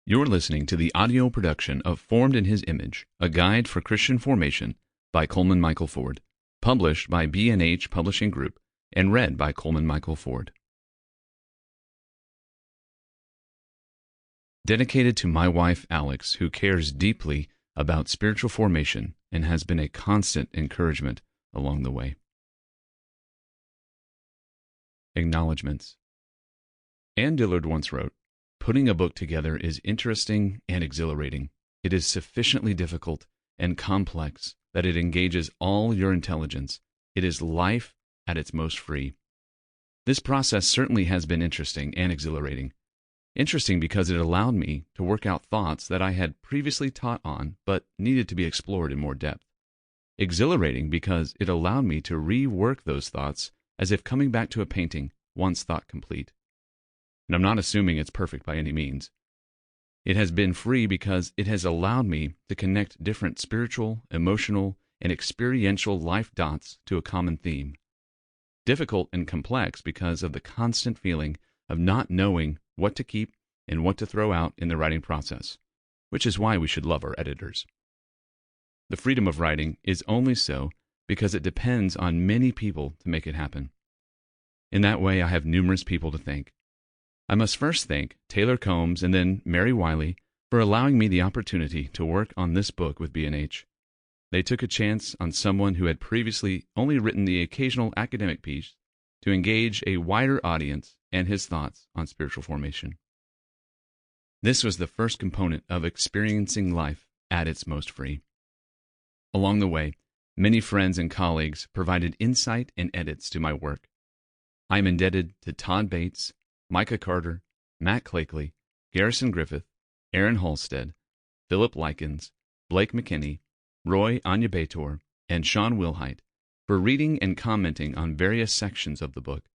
You're listening to the audio production of Formed in His Image, a guide for Christian formation by Coleman Michael Ford, published by B&H Publishing Group and read by Coleman Michael Ford. Dedicated to my wife, Alex, who cares deeply about spiritual formation and has been a constant encouragement along the way. Acknowledgements. Ann Dillard once wrote, "Putting a book together is interesting and exhilarating. It is sufficiently difficult and complex that it engages all your intelligence. It is life at its most free." This process certainly has been interesting and exhilarating. Interesting because it allowed me to work out thoughts that I had previously taught on but needed to be explored in more depth. Exhilarating because it allowed me to rework those thoughts as if coming back to a painting once thought complete. And I'm not assuming it's perfect by any means. It has been free because it has allowed me to connect different spiritual, emotional, and experiential life dots to a common theme. Difficult and complex because of the constant feeling of not knowing what to keep and what to throw out in the writing process, which is why we should love our editors. The freedom of writing is only so because it depends on many people to make it happen. In that way, I have numerous people to thank. I must first thank Taylor Combs and then Mary Wiley for allowing me the opportunity to work on this book with B&H. They took a chance on someone who had previously only written the occasional academic piece to engage a wider audience and his thoughts on spiritual formation. This was the first component of experiencing life at its most free. Along the way, many friends and colleagues provided insight and edits to my work. I am indebted to Todd Bates, Micah Carter, Matt Clakeley, Garrison Griffith, Aaron Halstead, Philip Likens, Blake McKinney, Roy Anyabetor, and Sean Wilhite for reading and commenting on various sections of the book.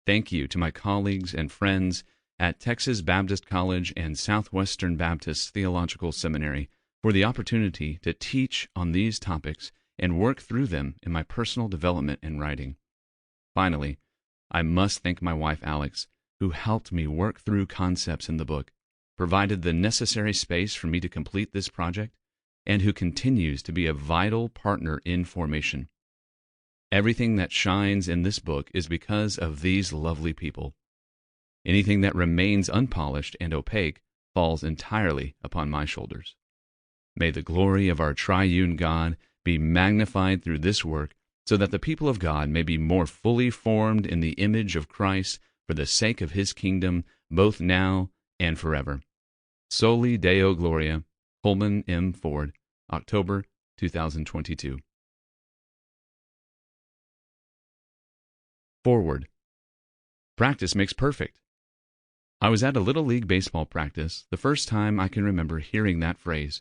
Thank you to my colleagues and friends at Texas Baptist College and Southwestern Baptist Theological Seminary for the opportunity to teach on these topics and work through them in my personal development and writing. Finally, I must thank my wife, Alex, who helped me work through concepts in the book, provided the necessary space for me to complete this project, and who continues to be a vital partner in formation. Everything that shines in this book is because of these lovely people. Anything that remains unpolished and opaque falls entirely upon my shoulders. May the glory of our triune God be magnified through this work, so that the people of God may be more fully formed in the image of Christ for the sake of His kingdom, both now and forever. Soli Deo Gloria, Coleman M. Ford, October 2022. Forward. Practice makes perfect. I was at a Little League baseball practice the first time I can remember hearing that phrase.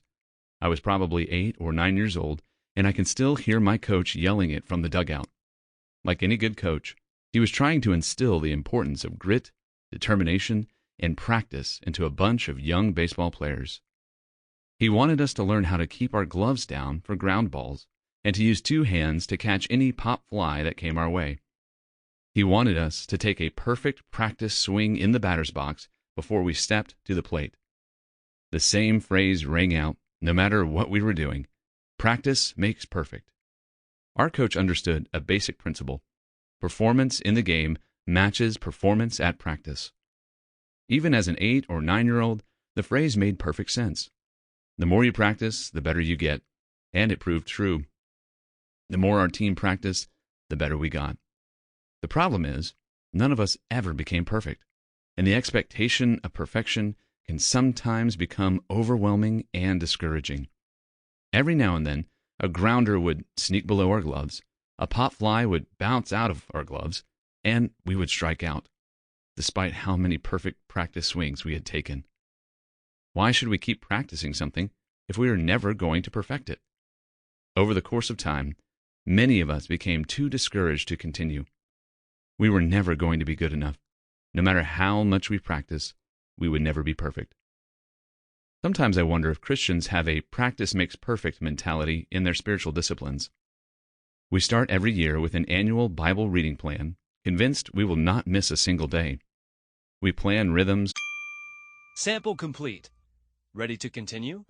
I was probably 8 or 9 years old, and I can still hear my coach yelling it from the dugout. Like any good coach, he was trying to instill the importance of grit, determination, and practice into a bunch of young baseball players. He wanted us to learn how to keep our gloves down for ground balls and to use 2 hands to catch any pop fly that came our way. He wanted us to take a perfect practice swing in the batter's box before we stepped to the plate. The same phrase rang out no matter what we were doing. Practice makes perfect. Our coach understood a basic principle. Performance in the game matches performance at practice. Even as an 8 or 9-year-old, the phrase made perfect sense. The more you practice, the better you get, and it proved true. The more our team practiced, the better we got. The problem is, none of us ever became perfect, and the expectation of perfection can sometimes become overwhelming and discouraging. Every now and then, a grounder would sneak below our gloves, a pop fly would bounce out of our gloves, and we would strike out, despite how many perfect practice swings we had taken. Why should we keep practicing something if we are never going to perfect it? Over the course of time, many of us became too discouraged to continue. We were never going to be good enough. No matter how much we practice, we would never be perfect. Sometimes I wonder if Christians have a practice makes perfect mentality in their spiritual disciplines. We start every year with an annual Bible reading plan, convinced we will not miss a single day. We plan rhythms. Sample complete. Ready to continue?